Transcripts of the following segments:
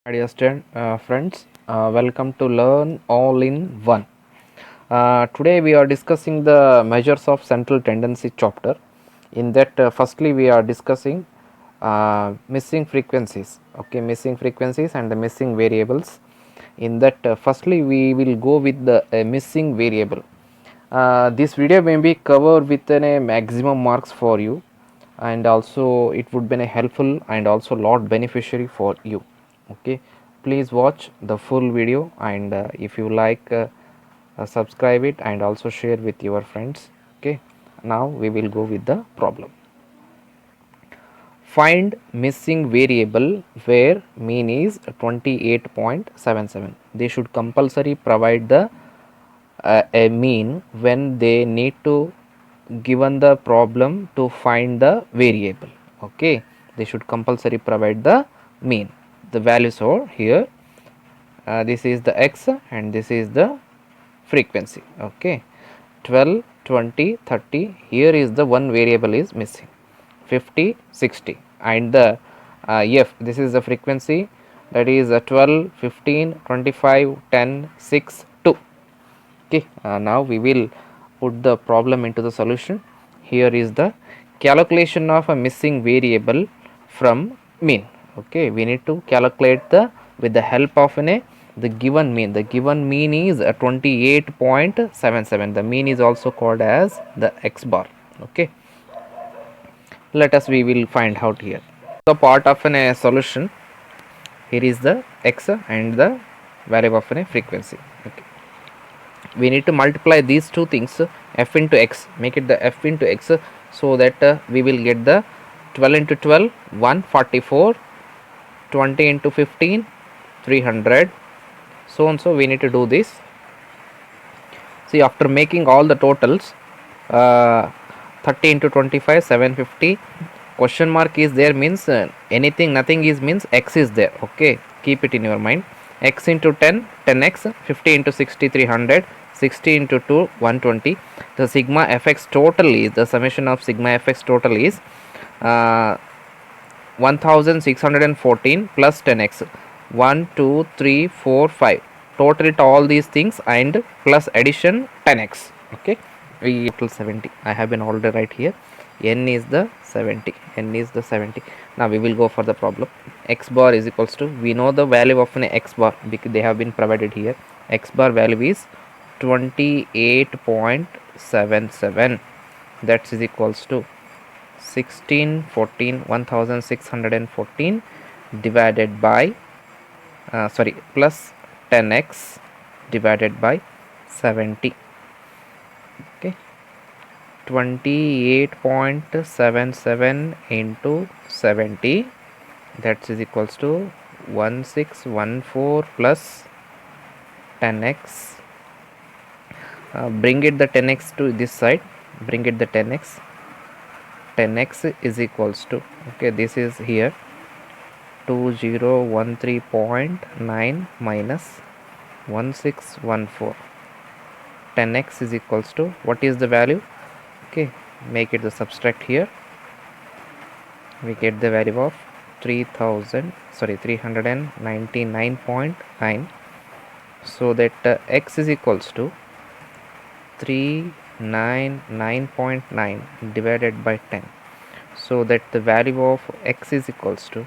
Dear friends, welcome to Learn All in One. Today we are discussing the measures of central tendency chapter. In that, firstly we are discussing missing frequencies. Okay, missing frequencies and the missing variables. In that, firstly we will go with the missing variable. This video may be covered with a maximum marks for you, and also it would be a helpful and also lot beneficiary for you. Okay, please watch the full video, and if you like, subscribe it and also share with your friends. Okay, now we will go with the problem. Find missing variable where mean is 28.77. They should compulsory provide the a mean when they need to given the problem to find the variable. Okay, they should compulsory provide the mean. The values are here. This is the x and this is the frequency. Okay, 12, 20, 30. Here is the one variable is missing, 50, 60, and the f, this is the frequency, that is 12, 15, 25, 10, 6, 2. Okay, now we will put the problem into the solution. Here is the calculation of a missing variable from mean. Okay, we need to calculate the with the help of the given mean. The given mean is 28.77. The mean is also called as the x bar. Okay, let us we will find out here. The part of a solution, here is the x and the value of a frequency. Okay, we need to multiply these two things, f into x, make it the f into x, so that we will get the 12 into 12 144, 20 into 15 300, so and so we need to do this. See, after making all the totals, 30 into 25 750, question mark is there means anything, nothing is means x is there. Okay, keep it in your mind. X into 10 10x, 50 into 60 300, 60 into 2 120. The sigma fx total is, the summation of sigma fx total is 1614 plus 10x, 1 2 3 4 5. Total it all these things and plus addition 10x. Okay, we total 70. I have been already right here. N is the 70. N is the 70. Now we will go for the problem. X bar is equals to, we know the value of an x bar because they have been provided here. X bar value is 28.77. that is equals to 1614 divided by plus 10x divided by 70. Okay, 28.77 into 70, that is equals to 1614 plus 10x. Bring it the 10x to this side, bring it the 10x. 10x is equals to, okay, this is here 2013.9 minus 1614. 10x is equals to, what is the value? Okay, make it the subtract here. We get the value of 399.9. so that x is equals to 399.9 divided by 10, so that the value of x is equals to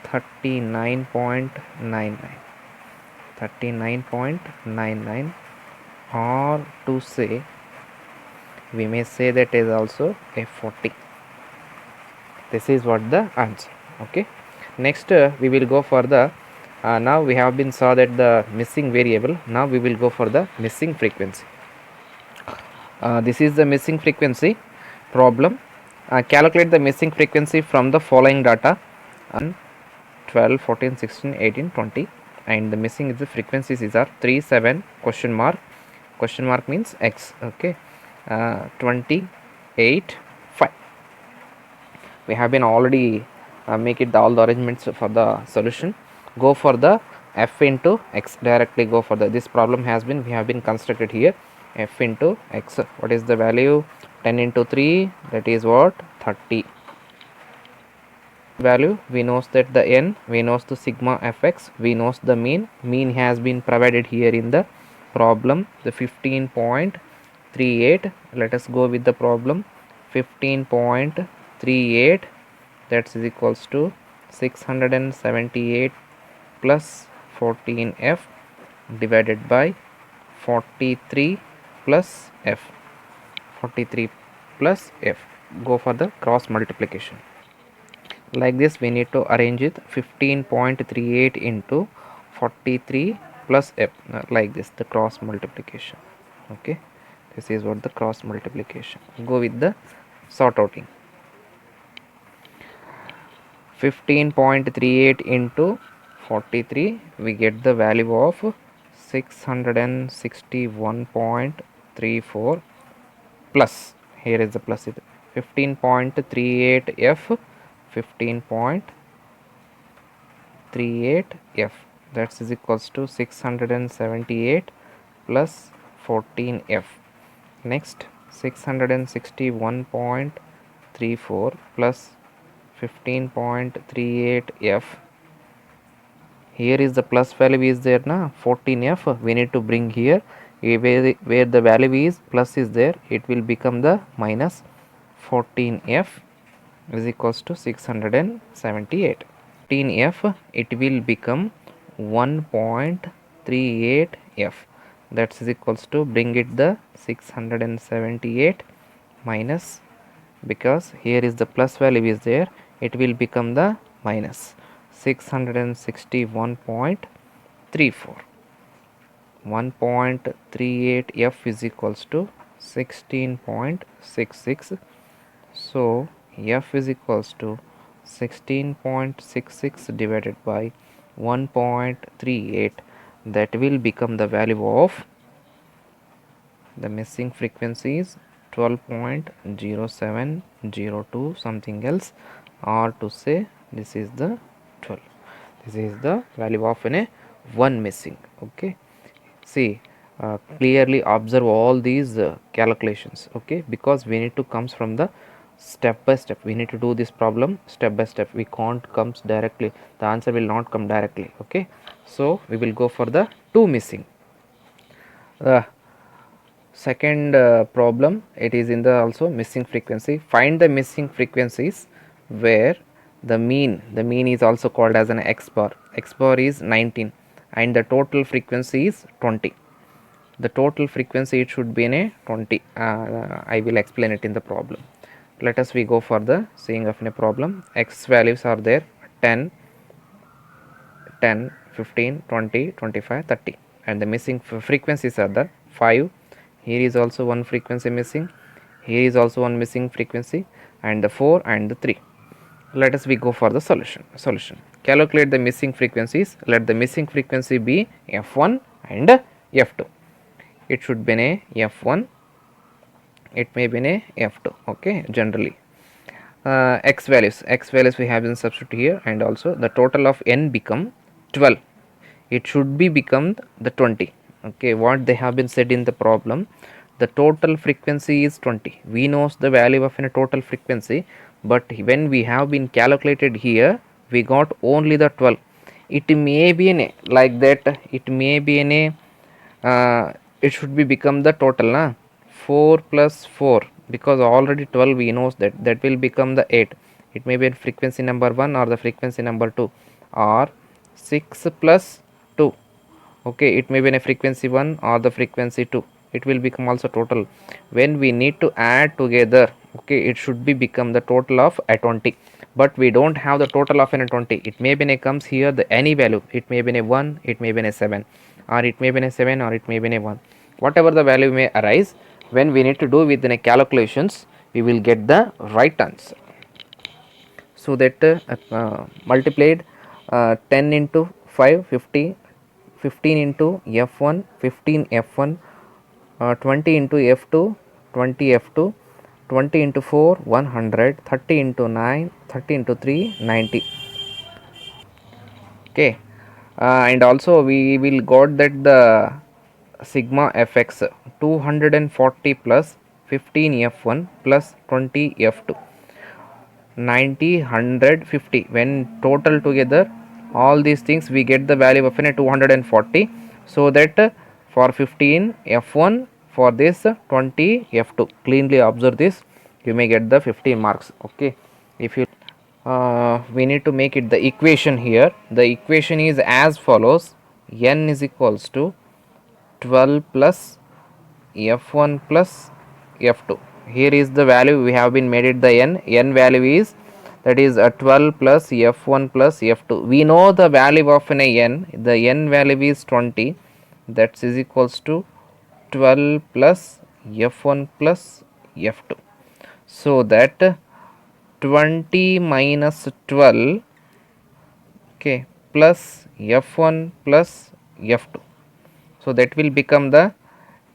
39.99, or to say, we may say that is also a 40. This is what the answer. Okay, next we will go for the now we have been saw that the missing variable. Now we will go for the missing frequency. This is the missing frequency problem. Calculate the missing frequency from the following data: 12, 14, 16, 18, 20, and the missing is the frequencies are 3, 7, question mark means x. Okay, 28, 5. We have been already make it all the arrangements for the solution. Go for the f into x, directly go for the, this problem has been, we have been constructed here, f into x. What is the value? 10 into 3, that is what? 30. value, we knows that the n, we knows the sigma fx, we knows the mean has been provided here in the problem, the 15.38. let us go with the problem. 15.38, that is equals to 678 plus 14f divided by 43 plus f. 43 plus f. Go for the cross multiplication. Like this we need to arrange it. 15.38 into 43 plus f, like this, the cross multiplication. Okay, this is what the cross multiplication. Go with the sort outing. 15.38 into 43, we get the value of 661.34 plus, here is the plus, 15.38f, 15.38f, that is equals to 678 plus 14f. next 661.34 plus 15.38f, here is the plus value is there na, 14f, we need to bring here, where the value is plus is there, it will become the minus 14f is equals to 678. 14f, it will become 1.38f, that is equals to, bring it the 678 minus, because here is the plus value is there, it will become the minus 661.34. 1.38f is equals to 16.66. so f is equals to 16.66 divided by 1.38, that will become the value of the missing frequencies 12.0702 something else, or to say this is the 12, this is the value of an one missing. Okay, see, clearly observe all these calculations. Okay, because we need to comes from the step by step, we need to do this problem step by step, we can't comes directly, the answer will not come directly. Okay, so we will go for the two missing. Second problem, it is in the also missing frequency. Find the missing frequencies where the mean is also called as an x bar. X bar is 19 and the total frequency is 20. The total frequency, it should be in a 20. I will explain it in the problem. Let us we go for the seeing of in a problem. X values are there 10, 15, 20, 25, 30, and the missing frequencies are the 5. Here is also one frequency missing, here is also one missing frequency, and the 4 and the 3. Let us we go for the solution. Calculate the missing frequencies. Let the missing frequency be f1 and f2. It should be in a f1, it may be in a f2. Okay, generally x values we have been substitute here, and also the total of n become 12, it should be become the 20. Okay, what they have been said in the problem, the total frequency is 20, we knows the value of a total frequency, but when we have been calculated here, we got only the 12. It may be in a like that, it may be in a it should be become the total na, 4 plus 4, because already 12 we knows that will become the 8. It may be a frequency number 1 or the frequency number 2, or 6 plus 2. Okay, it may be a frequency 1 or the frequency 2, it will become also total. When we need to add together, okay, it should be become the total of a 20, but we don't have the total of a 20. It may be a comes here the any value, it may be a 1, it may be a 7, or it may be a 7, or it may be a 1, whatever the value may arise. When we need to do within a calculations, we will get the right answer. So that multiplied 10 into 5, 50, 15 into f1, 15 f1, 20 into f2, 20 f2, 20 into 4, 100, 30 into 9, 30 into 3, 90. Okay, and also we will got that the sigma fx 240 plus 15 f1 plus 20 f2. 90, 100, 50. When total together all these things we get the value of 240. So that for 15 F1, for this 20 F2. Cleanly observe this, you may get the 15 marks. Okay, if you we need to make it the equation here. The equation is as follows: n is equals to 12 plus f1 plus f2. Here is the value we have been made it the n value is, that is 12 plus f1 plus f2. We know the value of an n, the n value is 20, that is equals to 12 plus f1 plus f2. So that 20 minus 12, okay, plus f1 plus f2. So that will become the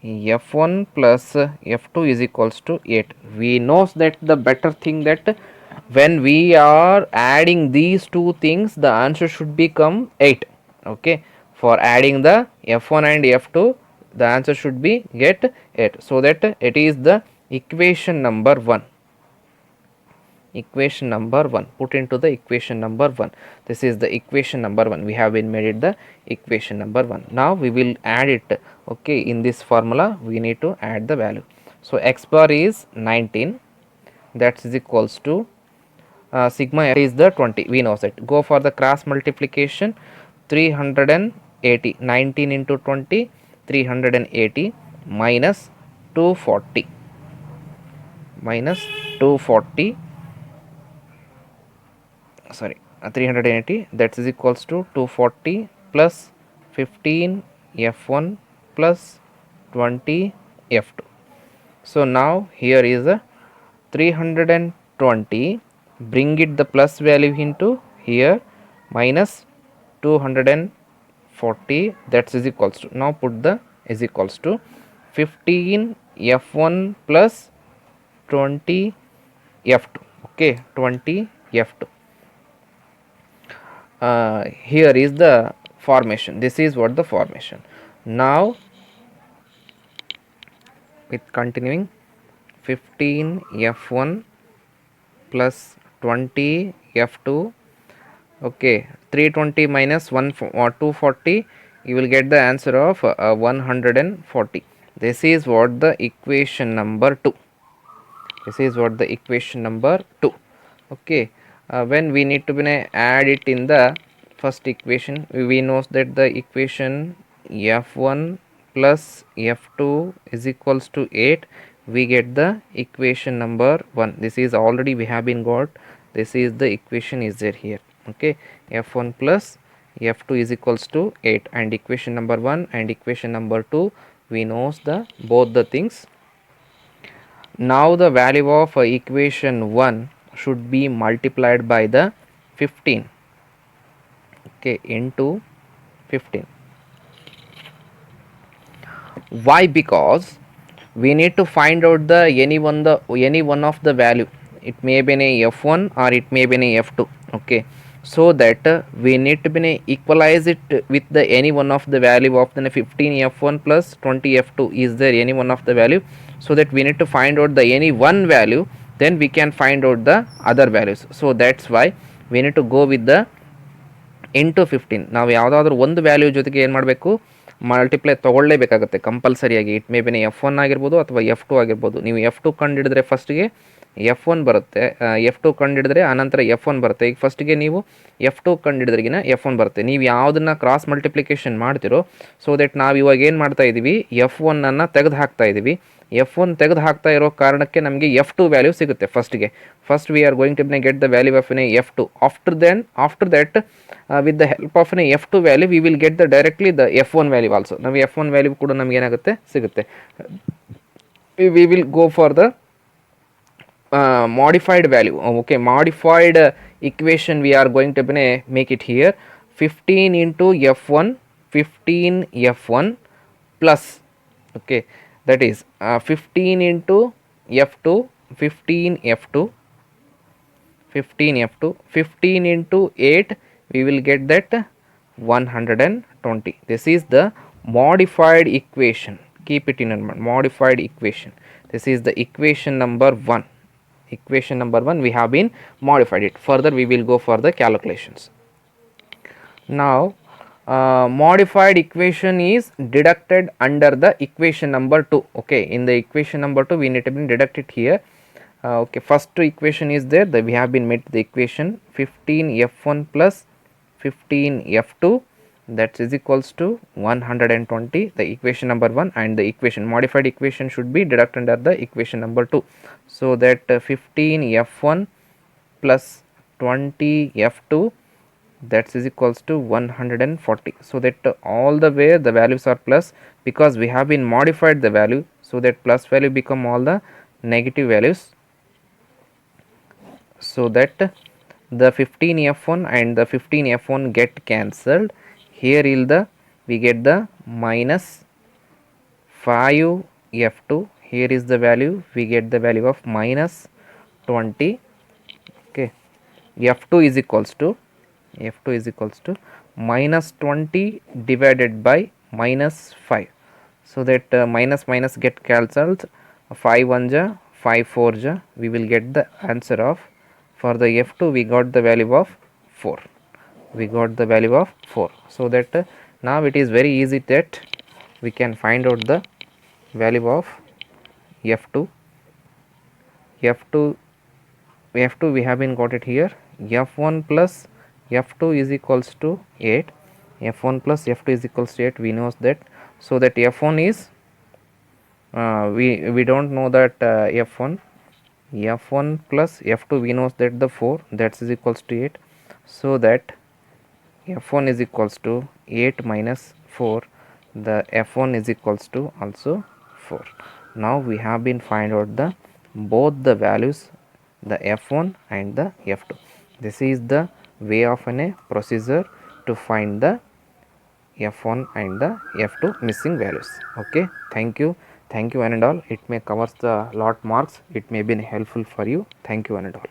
f1 plus f2 is equals to 8. We know that the better thing that when we are adding these two things, the answer should become 8. Okay, for adding the f1 and f2, the answer should be get 8. So that it is the equation number 1. Equation number 1, put into the equation number 1. This is the equation number 1. We have been made it the equation number 1. Now we will add it. Okay, in this formula we need to add the value. So x bar is 19, that is equals to sigma f is the 20. We know that. Go for the cross multiplication. 380, 19 into 20, 380 minus 240, minus 240, sorry, 380, that is equals to 240 plus 15 f1 plus 20 f2. So now here is a 320, bring it the plus value into here, minus 240, that is equals to, now put the is equals to 15 f1 plus 20 f2. Okay, 20 f2. Here is the formation. This is what the formation. Now with continuing, 15 f1 plus 20 f2. Okay, 320 minus 240, you will get the answer of 140. This is what the equation number 2. This is what the equation number 2. Okay, when we need to add it in the first equation, we know that the equation f1 plus f2 is equals to 8. We get the equation number 1. This is already we have been got. This is the equation is there here. Okay, f1 plus f2 is equals to 8, and equation number 1 and equation number 2 we knows the both the things. Now the value of equation 1 should be multiplied by the 15. Okay, into 15. Why? Because we need to find out the any one of the value. It may be a f1 or it may be a f2. Okay, so that we need to equalize it with the any one of the value of the 15 f1 plus 20 f2. Is there any one of the value? So that we need to find out the any one value, then we can find out the other values. So that's why we need to go with the into 15. ನಾವು ಯಾವುದಾದ್ರೂ ಒಂದು value ಜೊತೆಗೆ ಏನು ಮಾಡಬೇಕು, multiply ತೊಗೊಳ್ಳೇಬೇಕಾಗುತ್ತೆ ಕಂಪಲ್ಸರಿಯಾಗಿ. It may ಬಿನೇ f1 ಆಗಿರ್ಬೋದು ಅಥವಾ f2 ಆಗಿರ್ಬೋದು. ನೀವು f2 ಕಂಡುಹಿಡಿದ್ರೆ ಫಸ್ಟಿಗೆ f1 ಬರುತ್ತೆ, f2 ಕಂಡುಹಿಡಿದ್ರೆ ಆನಂತರ f1 ಬರುತ್ತೆ. ಈಗ ಫಸ್ಟಿಗೆ ನೀವು f2 ಕಂಡುಹಿಡಿದ್ರಿಗಿನ f1 ಬರುತ್ತೆ. ನೀವು ಯಾವುದನ್ನು ಕ್ರಾಸ್ ಮಲ್ಟಿಪ್ಲಿಕೇಶನ್ ಮಾಡ್ತಿರೋ, ಸೊ ದಟ್ ನಾವು ಇವಾಗ ಏನು ಮಾಡ್ತಾ ಇದ್ದೀವಿ, f1 ತೆಗೆದು ಹಾಕ್ತಾ ಇದ್ದೀವಿ. f1 ತೆಗೆದು ಹಾಕ್ತಾ ಇರೋ ಕಾರಣಕ್ಕೆ ನಮಗೆ f2 ವ್ಯಾಲ್ಯೂ ಸಿಗುತ್ತೆ ಫಸ್ಟ್ಗೆ. First we are going to get the value of f2. After that with the help of f2 value we will get the directly the f1 value also. ನಾವು f1 ವ್ಯಾಲ್ಯೂ ಕೂಡ ನಮಗೆ ಏನಾಗುತ್ತೆ ಸಿಗುತ್ತೆ. We will go for the modified value. Okay, modified equation we are going to make it here. 15 into f1, 15 f1 plus, okay, that is 15 into f2, 15 f2, 15 f2, 15 into 8, we will get that 120. This is the modified equation. Keep it in mind, modified equation. This is the equation number 1. equation number 1 we have been modified it. Further we will go for the calculations. Now modified equation is deducted under the equation number 2. Okay, in the equation number 2 we need to deduct it here. Okay, first equation is there, that we have been made the equation 15f1 plus 15f2, that is equals to 120, the equation number 1, and the equation modified equation should be deducted under the equation number 2. So that 15f1 plus 20f2, that is equals to 140. So that all the way the values are plus, because we have been modified the value, so that plus value become all the negative values. So that the 15f1 and the 15f1 get cancelled. Here we get the minus 5f2. Here is the value, we get the value of minus 20. Okay, f2 is equals to minus 20 divided by minus 5. So that minus minus get cancelled, 5 1 ja 5 4 ja, we will get the answer of, for the f2 we got the value of 4. So that now it is very easy that we can find out the value of f2. We have been got it here. f1 plus f2 is equals to 8. f1 plus f2 is equals to 8, we know that. So that f1 is we don't know that f1 plus f2 we know that the 4, that is equals to 8. So that f1 is equals to 8 minus 4, the f1 is equals to also 4. Now we have been find out the both the values, the f1 and the f2. This is the way of a procedure to find the f1 and the f2 missing values. Okay, thank you one and all. It may covers the lot marks, it may be helpful for you. Thank you one and all.